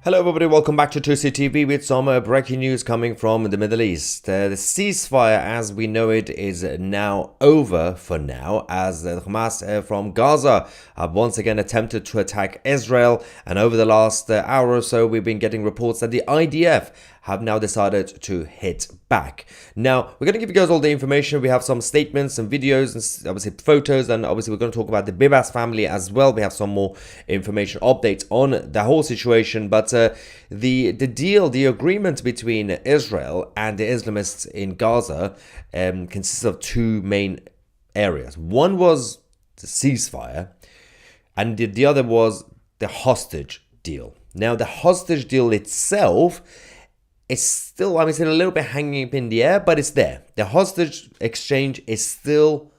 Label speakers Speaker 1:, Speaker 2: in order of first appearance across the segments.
Speaker 1: Hello everybody, welcome back to 2CTV with some breaking news coming from the Middle East. The ceasefire as we know it is now over for now, as Hamas from Gaza have once again attempted to attack Israel, and over the last hour or so we've been getting reports that the IDF have now decided to hit back. Now, we're going to give you guys all the information. We have some statements and videos and obviously photos, and obviously we're going to talk about the Bibas family as well. We have some more information, updates on the whole situation, but the deal, the agreement between Israel and the Islamists in Gaza consists of two main areas. One was the ceasefire, and the other was the hostage deal. Now, the hostage deal itself, it's still, it's a little bit hanging up in the air, but it's there. The hostage exchange is still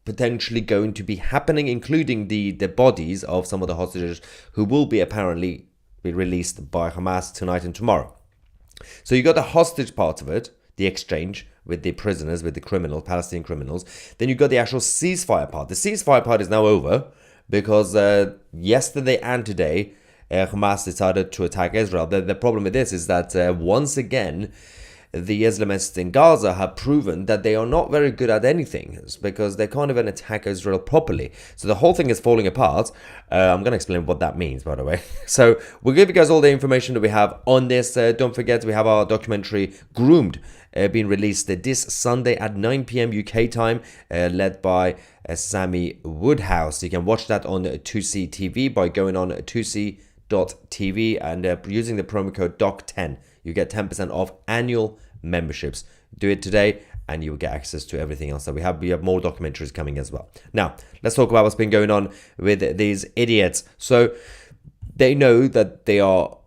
Speaker 1: potentially going to be happening, including the bodies of some of the hostages who will be apparently be released by Hamas tonight and tomorrow. So you got the hostage part of it, the exchange with the prisoners, with the criminals, Palestinian criminals. Then you got the actual ceasefire part. The ceasefire part is now over because yesterday and today, Hamas decided to attack Israel. The problem with this is that once again, the Islamists in Gaza have proven that they are not very good at anything because they can't even attack Israel properly. So the whole thing is falling apart. I'm going to explain what that means, by the way. So we'll give you guys all the information that we have on this. Don't forget, we have our documentary Groomed being released this Sunday at 9 p.m. UK time, led by Sammy Woodhouse. You can watch that on 2C TV by going on 2C.tv and using the promo code DOC10. You get 10% off annual memberships. Do it today and you will get access to everything else that we have. We have more documentaries coming as well. Now, let's talk about what's been going on with these idiots. So they know that they are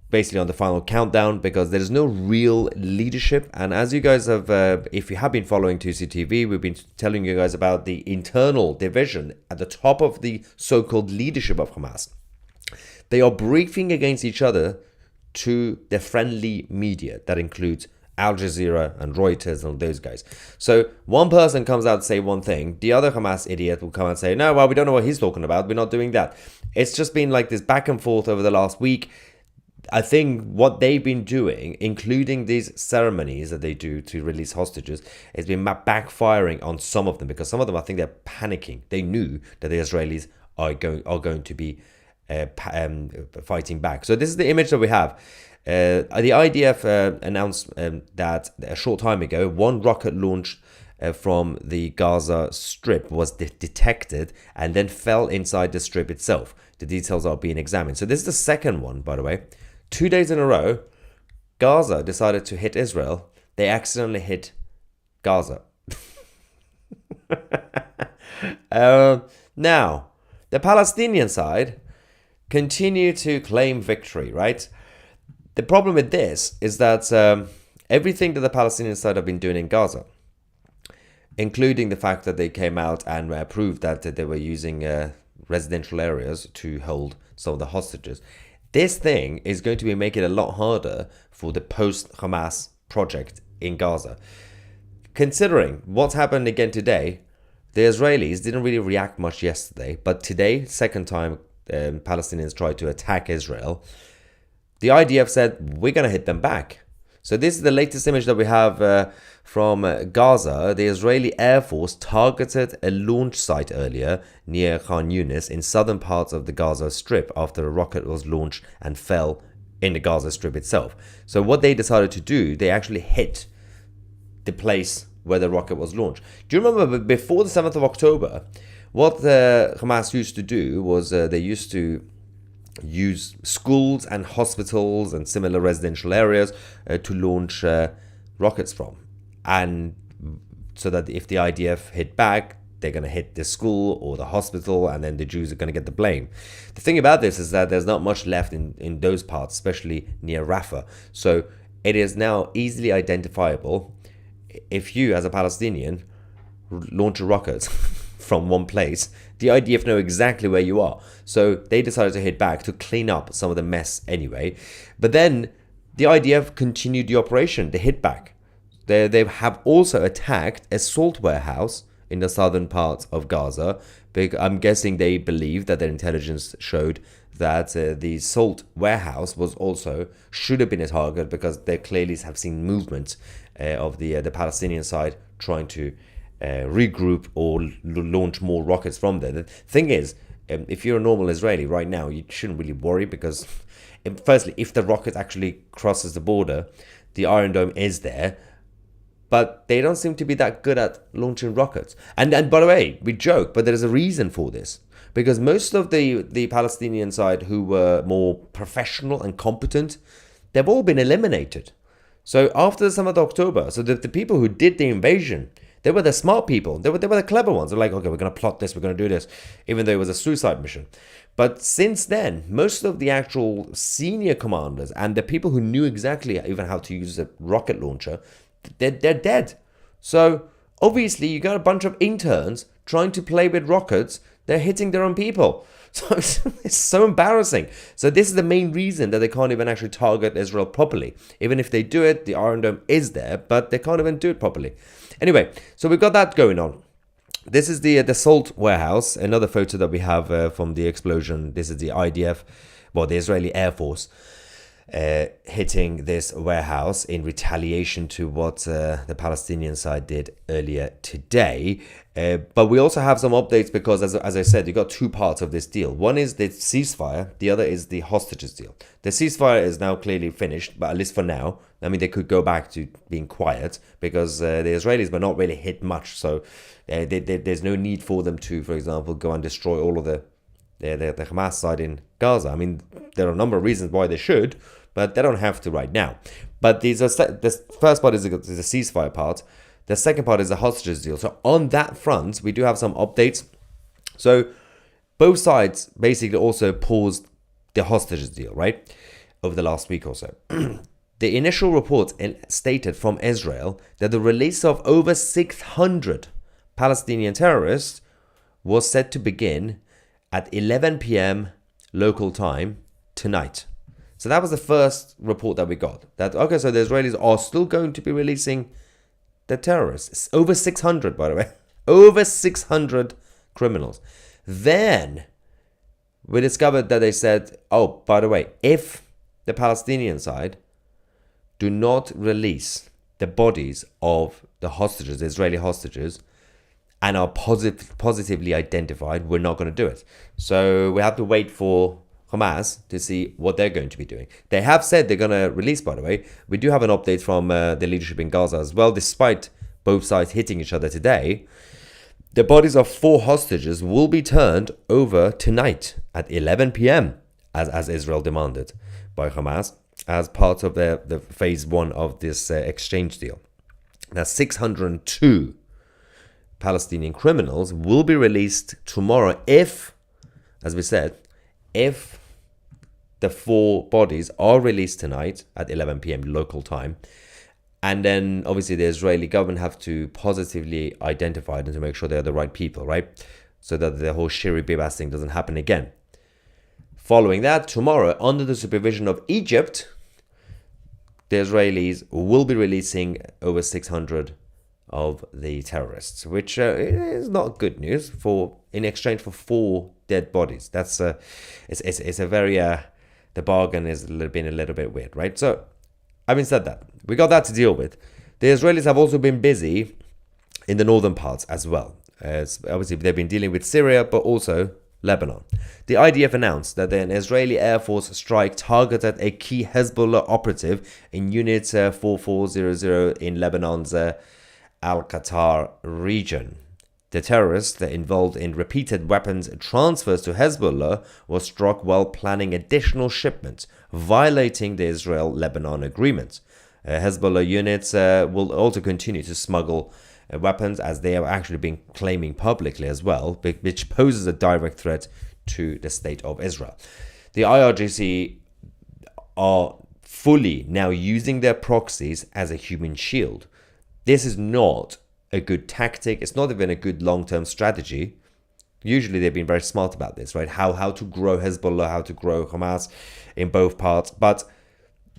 Speaker 1: basically on the final countdown because there is no real leadership. And as you guys have, if you have been following 2CTV, we've been telling you guys about the internal division at the top of the so-called leadership of Hamas. They are briefing against each other to the friendly media. That includes Al Jazeera and Reuters and those guys. So one person comes out to say one thing, the other Hamas idiot will come and say, no, well, we don't know what he's talking about. We're not doing that. It's just been like this back and forth over the last week. I think what they've been doing, including these ceremonies that they do to release hostages, has been backfiring on some of them because some of them, I think they're panicking. They knew that the Israelis are going to be fighting back. So this is the image that we have. The IDF announced that a short time ago, one rocket launch from the Gaza Strip was detected and then fell inside the strip itself. The details are being examined. So this is the second one, by the way. 2 days in a row, Gaza decided to hit Israel. They accidentally hit Gaza. Now, the Palestinian side continue to claim victory, right? The problem with this is that everything that the Palestinian side have been doing in Gaza, including the fact that they came out and proved that they were using residential areas to hold some of the hostages, this thing is going to be making it a lot harder for the post-Hamas project in Gaza. Considering what's happened again today, the Israelis didn't really react much yesterday, but today, second time Palestinians tried to attack Israel, the IDF said, we're going to hit them back. So this is the latest image that we have from Gaza. The Israeli Air Force targeted a launch site earlier near Khan Yunis in southern parts of the Gaza Strip after a rocket was launched and fell in the Gaza Strip itself. So what they decided to do, they actually hit the place where the rocket was launched. Do you remember before the 7th of October, what Hamas used to do was they used to use schools and hospitals and similar residential areas to launch rockets from. And so that if the IDF hit back, they're going to hit the school or the hospital, and then the Jews are going to get the blame. The thing about this is that there's not much left in those parts, especially near Rafah. So it is now easily identifiable if you, as a Palestinian, launch a rocket from one place, the IDF know exactly where you are. So they decided to hit back to clean up some of the mess anyway. But then the IDF continued the operation, the hit back. They have also attacked a salt warehouse in the southern part of Gaza. I'm guessing they believe that their intelligence showed that the salt warehouse should have been a target, because they clearly have seen movement of the Palestinian side trying to regroup or launch more rockets from there. The thing is, if you're a normal Israeli right now, you shouldn't really worry, because firstly, if the rocket actually crosses the border, the Iron Dome is there, but they don't seem to be that good at launching rockets. And by the way, we joke, but there's a reason for this, because most of the Palestinian side who were more professional and competent, they've all been eliminated. So after the 7th of October, so the people who did the invasion, they were the smart people. They were the clever ones. They're like, okay, we're going to plot this, we're going to do this, even though it was a suicide mission. But since then, most of the actual senior commanders and the people who knew exactly even how to use a rocket launcher, they're dead. So obviously you got a bunch of interns trying to play with rockets. They're hitting their own people. So it's so embarrassing. So this is the main reason that they can't even actually target Israel properly. Even if they do it, the Iron Dome is there, but they can't even do it properly. Anyway, so we've got that going on. This is the salt warehouse. Another photo that we have from the explosion. This is the IDF, well, the Israeli Air Force, hitting this warehouse in retaliation to what the Palestinian side did earlier today. But we also have some updates, because as I said, you got two parts of this deal. One is the ceasefire, the other is the hostages deal. The ceasefire is now clearly finished, but at least for now. I mean, they could go back to being quiet, because the Israelis were not really hit much, so there's no need for them to, for example, go and destroy all of the Hamas side in Gaza. I mean, there are a number of reasons why they should, but they don't have to right now. But the first part is the ceasefire part. The second part is the hostages deal. So on that front, we do have some updates. So both sides basically also paused the hostages deal, right, over the last week or so. The initial report stated from Israel that the release of over 600 Palestinian terrorists was set to begin at 11 p.m. local time tonight. So that was the first report that we got. That, okay, so the Israelis are still going to be releasing the terrorists. It's over 600, by the way. Over 600 criminals. Then we discovered that they said, oh, by the way, if the Palestinian side do not release the bodies of the hostages, the Israeli hostages, and are positively identified, we're not going to do it. So we have to wait for Hamas to see what they're going to be doing. They have said they're going to release, by the way. We do have an update from the leadership in Gaza as well. Despite both sides hitting each other today, the bodies of 4 hostages will be turned over tonight at 11 p.m. as Israel demanded by Hamas, as part of the phase 1 of this exchange deal. Now, 602 Palestinian criminals will be released tomorrow if, as we said, if the 4 bodies are released tonight at 11 p.m. local time. And then obviously the Israeli government have to positively identify them to make sure they're the right people, right? So that the whole Bibas thing doesn't happen again. Following that, tomorrow, under the supervision of Egypt, the Israelis will be releasing over 600 of the terrorists, which is not good news in exchange for 4 dead bodies. That's it's a very the bargain is been a little bit weird, right? So, having said that, we got that to deal with. The Israelis have also been busy in the northern parts as well. Obviously, they've been dealing with Syria, but also Lebanon. The IDF announced that an Israeli Air Force strike targeted a key Hezbollah operative in Unit 4400 in Lebanon's Al-Qatar region. The terrorist involved in repeated weapons transfers to Hezbollah was struck while planning additional shipments, violating the Israel-Lebanon agreement. Hezbollah units will also continue to smuggle weapons, as they have actually been claiming publicly as well, which poses a direct threat to the state of Israel. The IRGC are fully now using their proxies as a human shield. This is not a good tactic. It's not even a good long-term strategy. Usually they've been very smart about this, right? How to grow Hezbollah, how to grow Hamas in both parts. But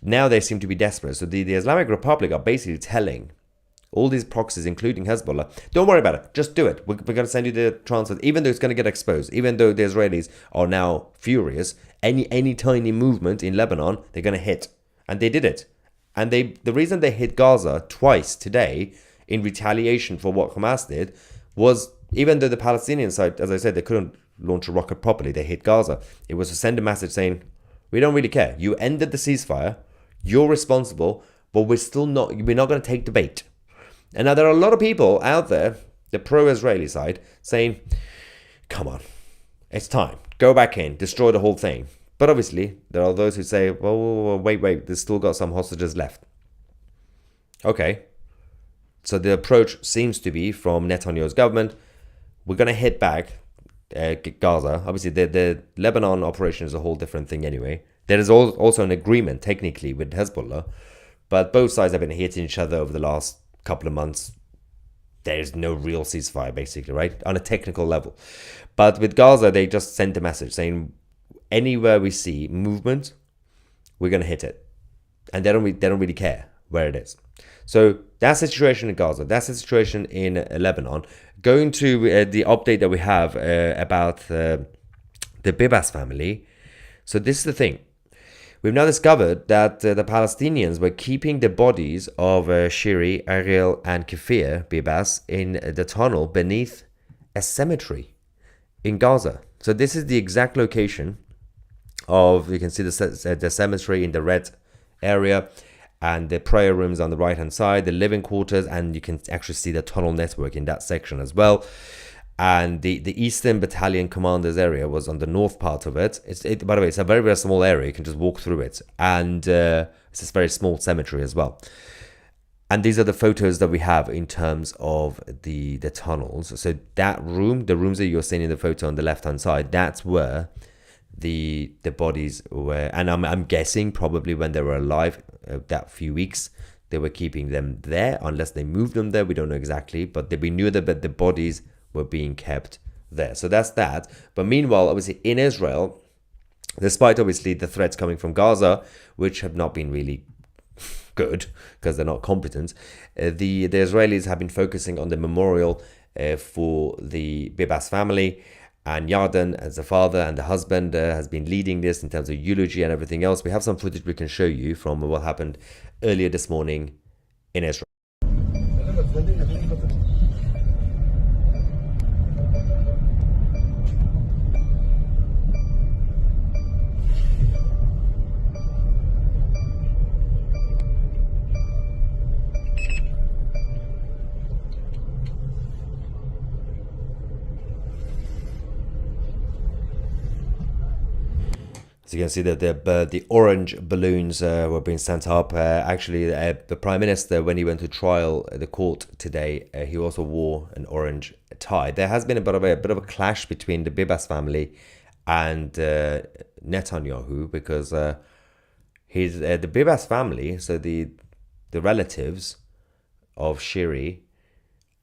Speaker 1: now they seem to be desperate. So the Islamic Republic are basically telling all these proxies, including Hezbollah, don't worry about it. Just do it. We're going to send you the transfer, even though it's going to get exposed, even though the Israelis are now furious any tiny movement in Lebanon, they're going to hit. And they did it. And the reason they hit Gaza twice today in retaliation for what Hamas did was, even though the Palestinian side, as I said, they couldn't launch a rocket properly, they hit Gaza. It was to send a message saying, we don't really care. You ended the ceasefire. You're responsible, but we're not going to take the bait. And now there are a lot of people out there, the pro-Israeli side, saying, come on, it's time. Go back in, destroy the whole thing. But obviously, there are those who say, well, wait, there's still got some hostages left. Okay. So the approach seems to be from Netanyahu's government, we're going to hit back Gaza. Obviously, the Lebanon operation is a whole different thing anyway. There is also an agreement, technically, with Hezbollah, but both sides have been hitting each other over the last couple of months. There's no real ceasefire, basically, right? On a technical level. But with Gaza, they just sent a message saying, anywhere we see movement, we're going to hit it. And they don't really care where it is. So that's the situation in Gaza. That's the situation in Lebanon. Going to the update that we have about the Bibas family. So this is the thing. We've now discovered that the Palestinians were keeping the bodies of Shiri, Ariel, and Kfir Bibas in the tunnel beneath a cemetery in Gaza. So this is the exact location of, you can see the cemetery in the red area, and the prayer rooms on the right hand side, the living quarters, and you can actually see the tunnel network in that section as well. And the Eastern Battalion Commanders area was on the north part of it. By the way, it's a very, very small area. You can just walk through it. And it's this very small cemetery as well. And these are the photos that we have in terms of the tunnels. So that room, the rooms that you're seeing in the photo on the left-hand side, that's where the bodies were. And I'm guessing probably when they were alive, that few weeks, they were keeping them there. Unless they moved them there, we don't know exactly. But we knew that the bodies were being kept there. So that's that. But meanwhile, obviously in Israel, despite obviously the threats coming from Gaza, which have not been really good because they're not competent, the Israelis have been focusing on the memorial for the Bibas family. And Yarden, as the father and the husband, has been leading this in terms of eulogy and everything else. We have some footage we can show you from what happened earlier this morning in Israel. So you can see that the orange balloons were being sent up. Actually, the Prime Minister, when he went to trial at the court today, he also wore an orange tie. There has been a bit of a clash between the Bibas family and Netanyahu, because the Bibas family, so the relatives of Shiri,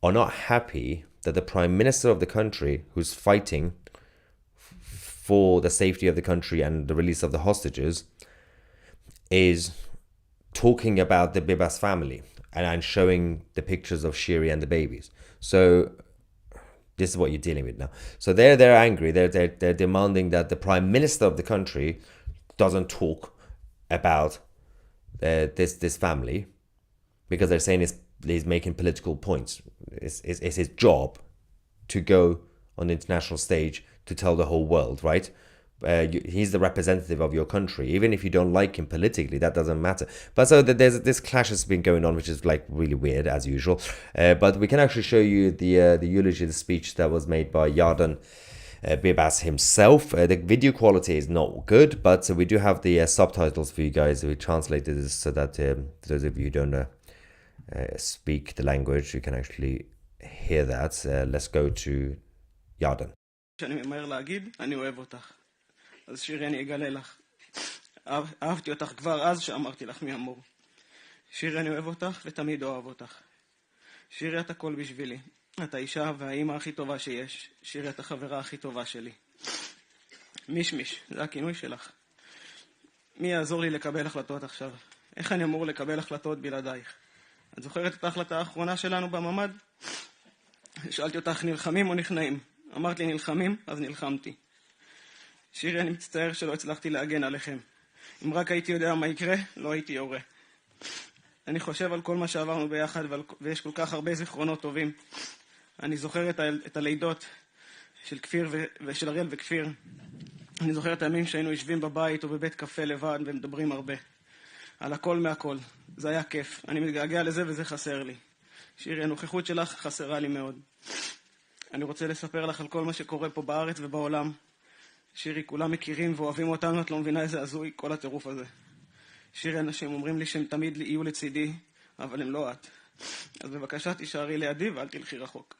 Speaker 1: are not happy that the Prime Minister of the country, who's fighting for the safety of the country and the release of the hostages, is talking about the Bibas family and showing the pictures of Shiri and the babies. So this is what you're dealing with now. So they're angry. They're demanding that the Prime Minister of the country doesn't talk about this family, because they're saying he's making political points. It's his job to go on the international stage to tell the whole world, right? He's the representative of your country. Even if you don't like him politically, that doesn't matter. But so there's this clash has been going on, which is like really weird as usual. But we can actually show you the eulogy, the speech that was made by Yarden Bibas himself. The video quality is not good, but we do have the subtitles for you guys. We translated this so that those of you who don't speak the language, you can actually hear that. Let's go to Yarden.
Speaker 2: שאני ממהר להגיד, אני אוהב אותך. אז שירי, אני אגלה לך. אהבתי אותך כבר אז שאמרתי לך מי אמור. שירי, אני אוהב אותך ותמיד אוהב אותך. שירי, את הכל בשבילי. את האישה והאימא הכי טובה שיש. שירי, את החברה הכי טובה שלי. מישמיש, זה הכינוי שלך. מי יעזור לי לקבל החלטות עכשיו? איך אני אמור לקבל החלטות בלעדייך? את זוכרת את ההחלטה האחרונה שלנו בממ"ד? שאלתי אותך, נלחמים או נכנעים? אמרת לי נלחמים, אז נלחמתי. שירי, אני מצטער שלא הצלחתי להגן עליכם. אם רק הייתי יודע מה יקרה, לא הייתי יורה. אני חושב על כל מה שעברנו ביחד, ויש כל כך הרבה זיכרונות טובים. אני זוכר את הלידות של כפיר ושל אריאל וכפיר. אני זוכר את הימים שהיינו יושבים בבית או בבית קפה לבד ומדברים הרבה. על הכל מהכל. זה היה כיף. אני מתגעגע לזה וזה חסר לי. שירי, הנוכחות שלך חסרה לי מאוד. אני רוצה לספר לך על כל מה שקורה פה בארץ ובעולם. שירי, כולם מכירים ואוהבים אותנו, את לא מבינה איזה הזוי כל הטירוף הזה. שירי, אנשים אומרים לי שהם תמיד יהיו לצידי, אבל הם לא את. אז בבקשה תישארי לידי ואל תלכי רחוק.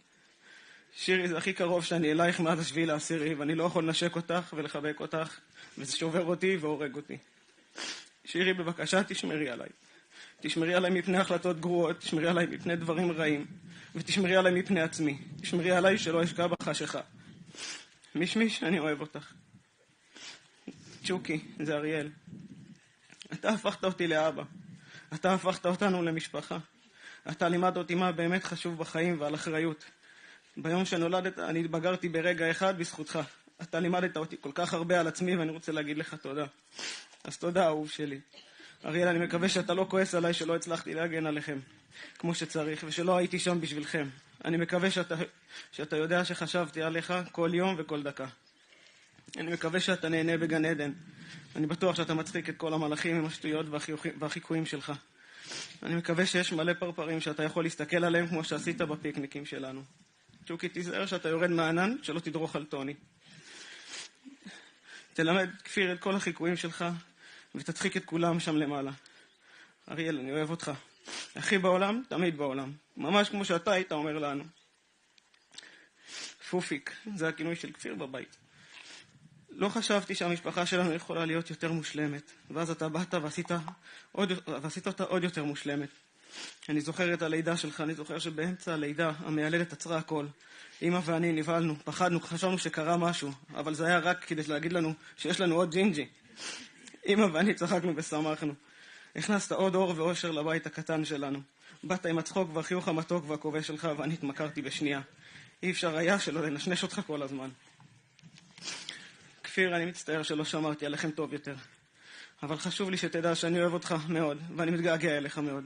Speaker 2: שירי, זה הכי קרוב שאני אלייך מאז 7 באוקטובר, ואני לא יכול לנשק אותך ולחבק אותך, וזה שובר אותי והורג אותי. שירי, בבקשה תשמרי עליי. תשמרי עליי מפני החלטות גרועות, תשמרי עליי מפני דברים רעים, ותשמרי עליי מפני עצמי. תשמרי עליי שלא אשקע בחשיכה. מישמיש, אני אוהב אותך. צ'וקי, זה אריאל. אתה הפכת אותי לאבא. אתה הפכת אותנו למשפחה. אתה לימדת אותי מה באמת חשוב בחיים ועל אחריות. ביום שנולדת אני התבגרתי ברגע אחד בזכותך. אתה לימדת אותי כל כך הרבה על עצמי ואני רוצה להגיד לך תודה. אז תודה, אהוב שלי. אריאל, אני מקווה שאתה לא כועס עליי שלא הצלחתי להגן עליכם כמו שצריך ושלא הייתי שם בשבילכם. אני מקווה שאתה יודע שחשבתי עליך כל יום וכל דקה. אני מקווה שאתה נהנה בגן עדן. אני בטוח שאתה מצחיק את כל המלאכים עם השטויות והחיקויים שלך. אני מקווה שיש מלא פרפרים שאתה יכול להסתכל עליהם כמו שעשית בפיקניקים שלנו. צ'וקי, תיזהר שאתה יורד מהענן, שלא תדרוך על טוני. תלמד כפיר את כל החיקויים שלך ותצחיק את כולם שם למעלה. אריאל, אני אוהב אותך. הכי בעולם, תמיד בעולם. ממש כמו שאתה היית אומר לנו. פופיק, זה הכינוי של כפיר בבית. לא חשבתי שהמשפחה שלנו יכולה להיות יותר מושלמת. ואז אתה באת ועשית אותה עוד יותר מושלמת. אני זוכר את הלידה שלך, אני זוכר שבאמצע הלידה המיילדת עצרה הכל. אמא ואני נבהלנו, פחדנו, חשבנו שקרה משהו, אבל זה היה רק כדי להגיד לנו שיש לנו עוד ג'ינג'י. אמא ואני צחקנו ושמחנו. הכנסת עוד אור ואושר לבית הקטן שלנו. באת עם הצחוק והחיוך המתוק והכובש שלך ואני התמכרתי בשנייה. אי אפשר היה שלא לנשנש אותך כל הזמן. כפיר, אני מצטער שלא שמרתי עליכם טוב יותר. אבל חשוב לי שתדע שאני אוהב אותך מאוד, ואני מתגעגע אליך מאוד.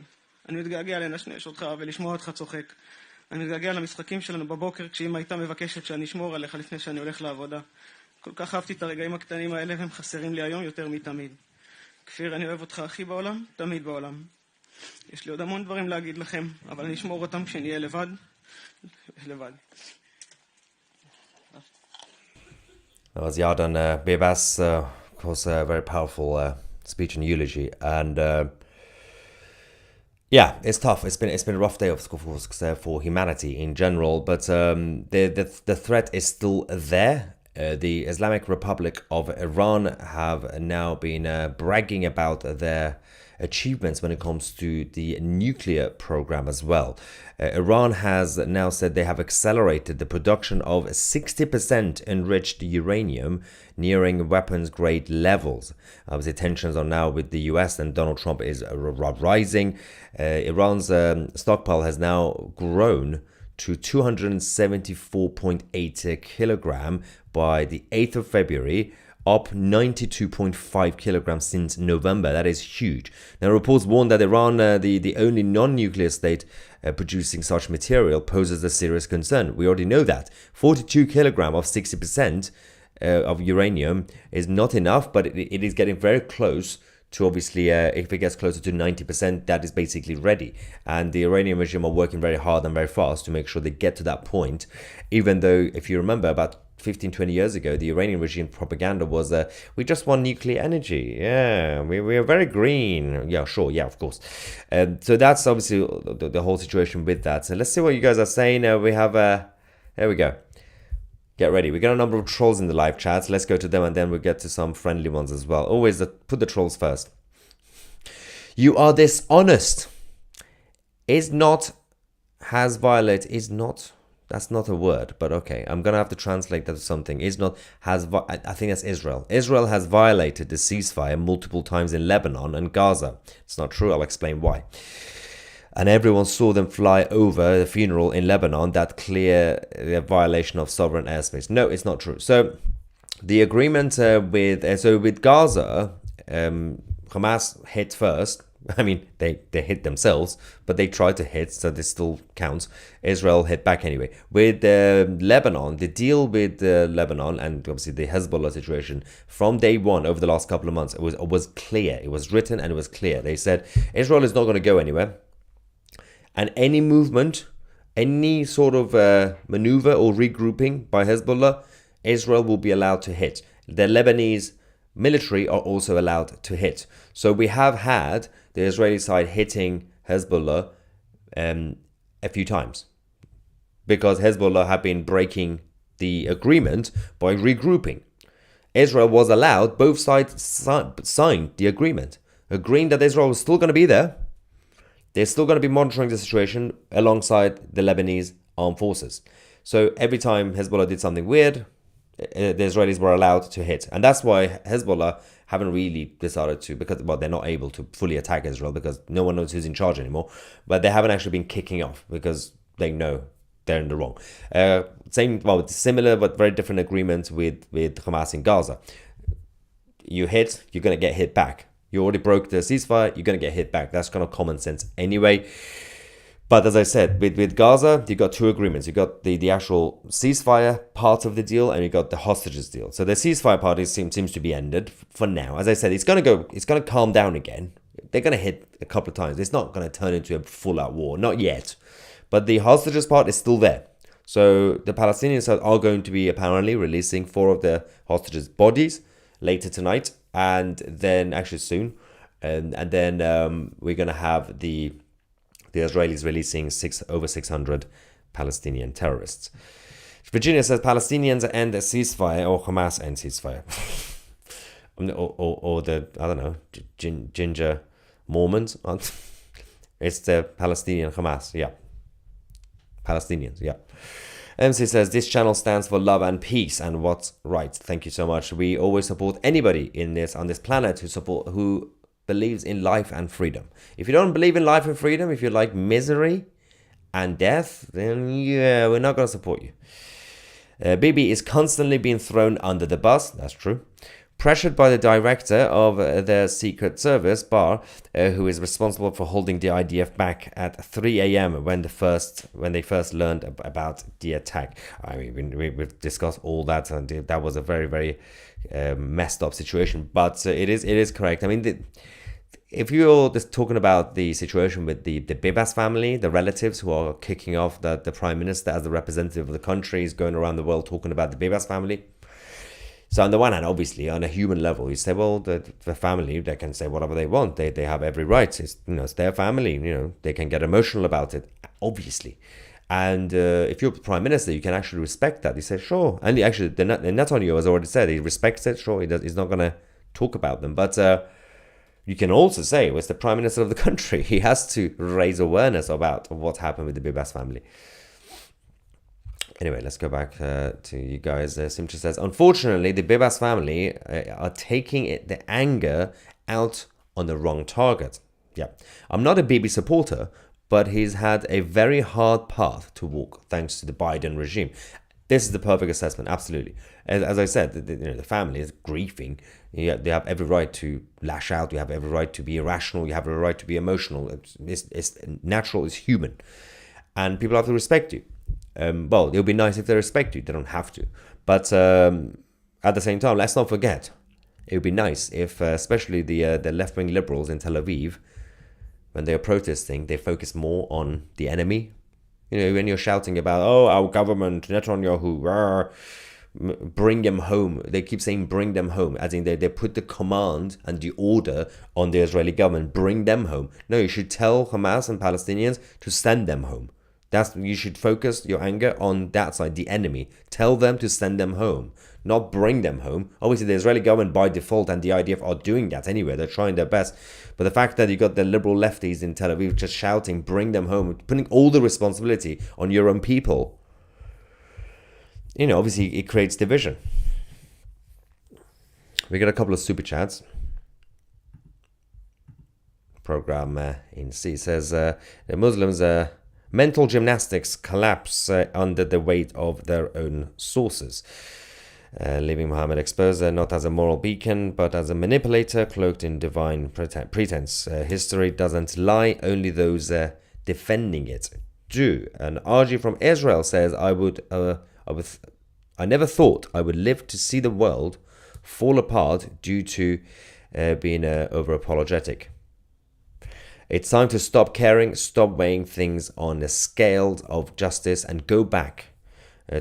Speaker 2: אני מתגעגע לנשנש אותך ולשמוע אותך צוחק. אני מתגעגע למשחקים שלנו בבוקר כשאמא הייתה מבקשת שאני אשמור עליך לפני שאני הולך לעבודה. כל כך אהבתי את הרגעים הקטנים האלה והם חסרים לי היום יותר מתמיד. כפיר, אני אוהב אותך הכי בעולם, תמיד בעולם. יש לי עוד המון דברים להגיד לכם, אבל אני אשמור אותם כשנהיה לבד. לבד.
Speaker 1: That was Yardan Bibas, of course, a very powerful speech and eulogy, and yeah, it's tough. It's been a rough day, of course, for humanity in general, but the threat is still there. The Islamic Republic of Iran have now been bragging about their achievements when it comes to the nuclear program as well. Iran has now said they have accelerated the production of 60% enriched uranium, nearing weapons grade levels. Obviously, tensions are now with the US and Donald Trump is rising. Iran's stockpile has now grown to 274.8 kilogram by the 8th of February, up 92.5 kilograms since November. That is huge. Now, reports warn that Iran, the only non-nuclear state producing such material, poses a serious concern. We already know that. 42 kilogram of 60% of uranium is not enough, but it is getting very close to, obviously, if it gets closer to 90%, that is basically ready. And the Iranian regime are working very hard and very fast to make sure they get to that point, even though, if you remember, about 15-20 years ago, the Iranian regime propaganda was, we just want nuclear energy. Yeah, we are very green. Yeah, sure. Yeah, of course. So that's obviously the whole situation with that. So let's see what you guys are saying. We have, there we go. Get ready. We got a number of trolls in the live chat. Let's go to them and then we'll get to some friendly ones as well. Always put the trolls first. You are dishonest. Is not, has violate, is not... That's not a word, but okay. I'm going to have to translate that to something. Is not, has, I think that's Israel. Israel has violated the ceasefire multiple times in Lebanon and Gaza. It's not true. I'll explain why. And everyone saw them fly over the funeral in Lebanon. That clear violation of sovereign airspace. No, it's not true. So the agreement with Gaza, Hamas hit first. I mean, they hit themselves, but they tried to hit, so this still counts. Israel hit back anyway. With Lebanon, the deal with Lebanon and obviously the Hezbollah situation from day one over the last couple of months, it was clear. It was written and it was clear. They said Israel is not going to go anywhere, and any movement, any sort of maneuver or regrouping by Hezbollah, Israel will be allowed to hit. The Lebanese military are also allowed to hit. So we have had the Israeli side hitting Hezbollah a few times because Hezbollah have been breaking the agreement by regrouping. Israel was allowed, both sides signed the agreement, agreeing that Israel was still going to be there. They're still going to be monitoring the situation alongside the Lebanese armed forces. So every time Hezbollah did something weird, the Israelis were allowed to hit. And that's why Hezbollah haven't really decided to, because, well, they're not able to fully attack Israel because no one knows who's in charge anymore. But they haven't actually been kicking off because they know they're in the wrong. Similar but very different agreement with Hamas in Gaza. You hit, you're going to get hit back. You already broke the ceasefire, you're going to get hit back. That's kind of common sense anyway. But as I said, with Gaza, you got two agreements. You got the actual ceasefire part of the deal, and you got the hostages deal. So the ceasefire part seems to be ended for now. As I said, it's going to calm down again. They're going to hit a couple of times. It's not going to turn into a full-out war, not yet. But the hostages part is still there. So the Palestinians are going to be apparently releasing 4 of the hostages' bodies later tonight, and then actually soon, and then we're going to have the Israelis releasing over 600 Palestinian terrorists. Virginia says Palestinians end a ceasefire or Hamas end ceasefire. or the, I don't know, ginger Mormons. It's the Palestinian Hamas, yeah. Palestinians, yeah. MC says, this channel stands for love and peace and what's right. Thank you so much. We always support anybody on this planet who believes in life and freedom. If you don't believe in life and freedom, if you like misery and death, then yeah, we're not going to support you. Bibi is constantly being thrown under the bus. That's true. Pressured by the director of their secret service, Bar, who is responsible for holding the IDF back at 3 a.m. when they first learned about the attack. I mean, we've discussed all that, and that was a very, very messed up situation. But it is correct. I mean, if you're just talking about the situation with the Bibas family, the relatives who are kicking off the prime minister as the representative of the country, is going around the world talking about the Bibas family. So on the one hand, obviously, on a human level, you say, well, the family, they can say whatever they want. They have every right. It's their family. They can get emotional about it, obviously. And if you're the prime minister, you can actually respect that. You say, sure. And actually, Netanyahu has already said he respects it. Sure, he's not going to talk about them. But you can also say, well, it's the prime minister of the country. He has to raise awareness about what happened with the Bibas family. Anyway, let's go back to you guys. Simcha says, unfortunately, the Bibas family are taking the anger out on the wrong target. Yeah, I'm not a Bibi supporter, but he's had a very hard path to walk thanks to the Biden regime. This is the perfect assessment, absolutely. As I said, the family is grieving. They have every right to lash out. You have every right to be irrational. You have every right to be emotional. It's natural, it's human. And people have to respect you. Well, it would be nice if they respect you. They don't have to. But at the same time, let's not forget, it would be nice if, especially the left-wing liberals in Tel Aviv, when they are protesting, they focus more on the enemy. When you're shouting about, oh, our government, Netanyahu, bring them home. They keep saying bring them home, as in they put the command and the order on the Israeli government, bring them home. No, you should tell Hamas and Palestinians to send them home. You should focus your anger on that side, the enemy. Tell them to send them home, not bring them home. Obviously, the Israeli government by default and the IDF are doing that anyway. They're trying their best. But the fact that you got the liberal lefties in Tel Aviv just shouting, bring them home, putting all the responsibility on your own people, obviously it creates division. We got a couple of super chats. Program in C says, the Muslims... mental gymnastics collapse under the weight of their own sources. leaving Muhammad exposed not as a moral beacon, but as a manipulator cloaked in divine pretense. History doesn't lie, only those defending it do. And RG from Israel says, I never thought I would live to see the world fall apart due to being over-apologetic. It's time to stop caring, stop weighing things on the scales of justice, and go back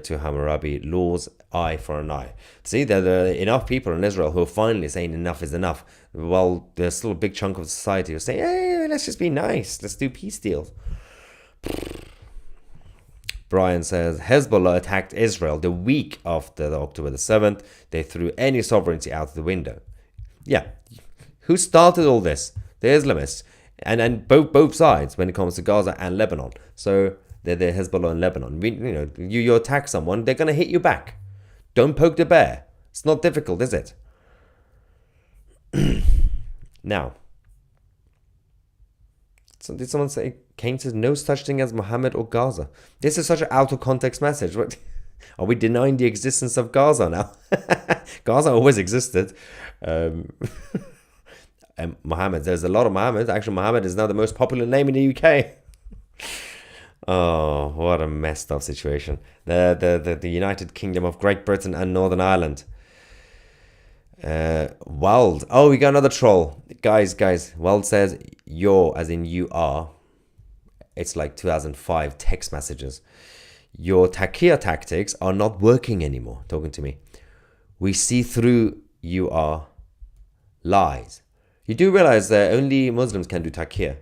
Speaker 1: to Hammurabi laws, eye for an eye. See, there are enough people in Israel who are finally saying enough is enough, while there's still a big chunk of society who say, hey, let's just be nice, let's do peace deals. Brian says, Hezbollah attacked Israel the week after October the 7th. They threw any sovereignty out the window. Yeah, who started all this? The Islamists. And both sides when it comes to Gaza and Lebanon. So they're Hezbollah and Lebanon. You attack someone, they're going to hit you back. Don't poke the bear. It's not difficult, is it? Now, so did someone say, Kane says no such thing as Muhammad or Gaza? This is such an out of context message. What? Are we denying the existence of Gaza now? Gaza always existed. And Muhammad, there's a lot of Muhammad. Actually, Muhammad is now the most popular name in the UK. Oh, what a messed up situation. The United Kingdom of Great Britain and Northern Ireland. Wald. Oh, we got another troll. Guys. Wald says, you're, as in you are. It's like 2005 text messages. Your Takia tactics are not working anymore. Talking to me. We see through you are lies. You do realize that only Muslims can do Takia.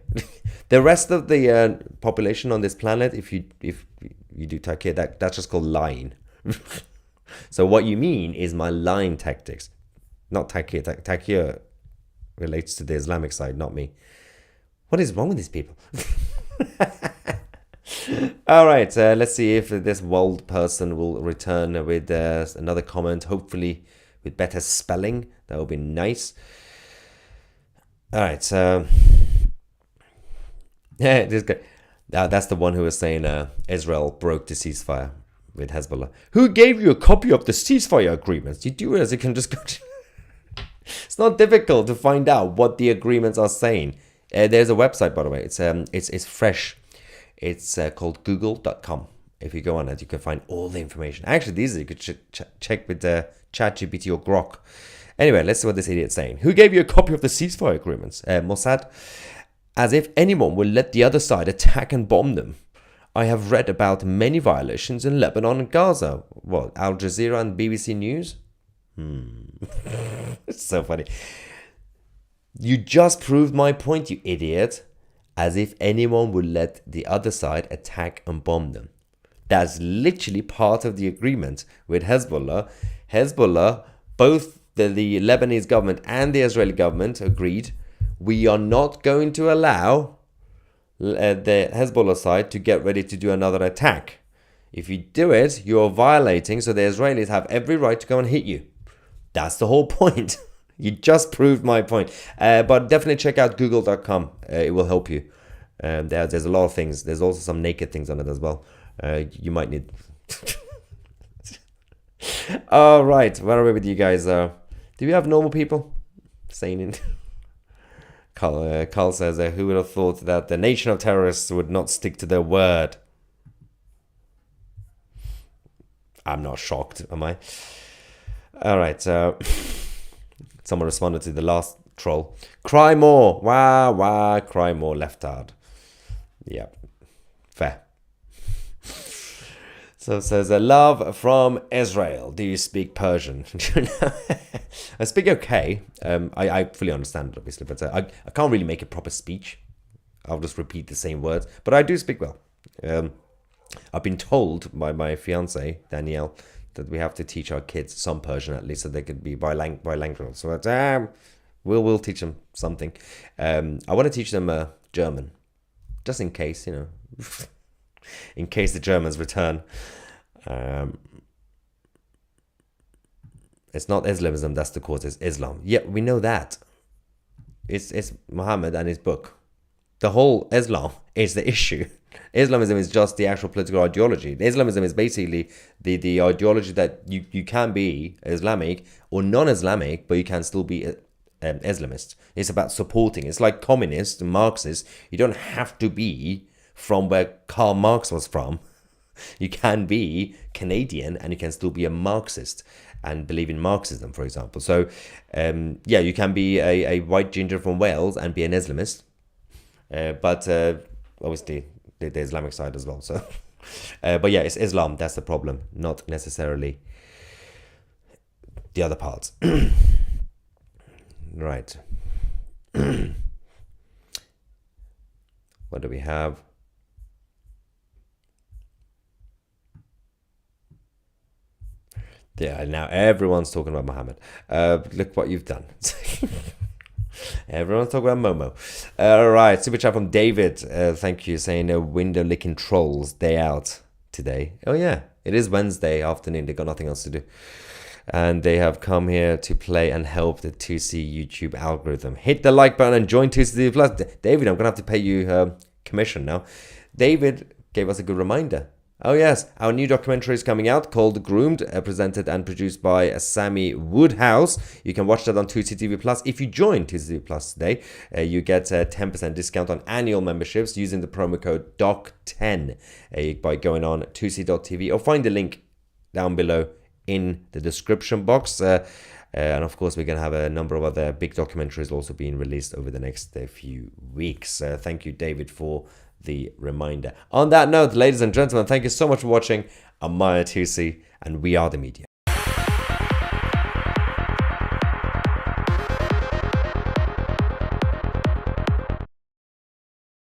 Speaker 1: The rest of the population on this planet, if you do Takia, that's just called lying. So what you mean is my lying tactics. Not Takia. Takia relates to the Islamic side, not me. What is wrong with these people? All right, let's see if this Wald person will return with another comment, hopefully with better spelling. That would be nice. All right, so yeah, this guy. That's the one who was saying Israel broke the ceasefire with Hezbollah. Who gave you a copy of the ceasefire agreements? You do realize you can just go. It's not difficult to find out what the agreements are saying. There's a website, by the way. It's fresh. It's called google.com. If you go on it, you can find all the information. Actually, these you could check with ChatGPT or Grok. Anyway, let's see what this idiot's saying. Who gave you a copy of the ceasefire agreements? Mossad. As if anyone will let the other side attack and bomb them. I have read about many violations in Lebanon and Gaza. What, Al Jazeera and BBC News? It's so funny. You just proved my point, you idiot. As if anyone would let the other side attack and bomb them. That's literally part of the agreement with Hezbollah. Hezbollah, both the Lebanese government and the Israeli government agreed, we are not going to allow the Hezbollah side to get ready to do another attack. If you do it, you are violating, so the Israelis have every right to go and hit you. That's the whole point. You just proved my point. But definitely check out google.com. It will help you. There's a lot of things. There's also some naked things on it as well. You might need... All right, where are we with you guys? Do we have normal people? Saying it. Carl says, who would have thought that the nation of terrorists would not stick to their word? I'm not shocked, am I? All right. Someone responded to the last troll. Cry more. Wah, cry more, left hard. Yeah, fair. So it says, love from Israel. Do you speak Persian? I speak okay. I fully understand it, obviously, but I can't really make a proper speech. I'll just repeat the same words. But I do speak well. I've been told by my fiance, Danielle, that we have to teach our kids some Persian at least so they could be bilingual. So we'll teach them something. I want to teach them German, just in case, in case the Germans return. It's not Islamism that's the cause, it's Islam. Yeah, we know that. It's Muhammad and his book. the whole Islam is the issue. Islamism is just the actual political ideology. Islamism is basically the ideology that you can be Islamic or non-Islamic, but you can still be Islamist. It's about supporting. It's like communists and Marxists. You don't have to be from where Karl Marx was from. You can be Canadian and you can still be a Marxist and believe in Marxism, for example. So, yeah, you can be a white ginger from Wales and be an Islamist. But obviously, the Islamic side as well. So, but yeah, it's Islam. That's the problem, not necessarily the other parts. Right. What do we have? Yeah, now everyone's talking about Muhammad. Look what you've done. Everyone's talking about Momo. All right, super chat from David. Thank you, saying window licking trolls day out today. Oh yeah, it is Wednesday afternoon. They got nothing else to do, and they have come here to play and help the 2C YouTube algorithm. Hit the like button and join 2C Plus. David, I'm gonna have to pay you commission now. David gave us a good reminder. Oh yes, our new documentary is coming out called Groomed, presented and produced by Sammy Woodhouse. You can watch that on 2CTV Plus. If you join 2CTV Plus today, you get a 10% discount on annual memberships using the promo code DOC10 by going on 2C.tv or find the link down below in the description box. And of course, we're going to have a number of other big documentaries also being released over the next few weeks. Thank you, David, for the reminder. On that note, ladies and gentlemen, thank you so much for watching. I'm Maya 2C, and we are the media.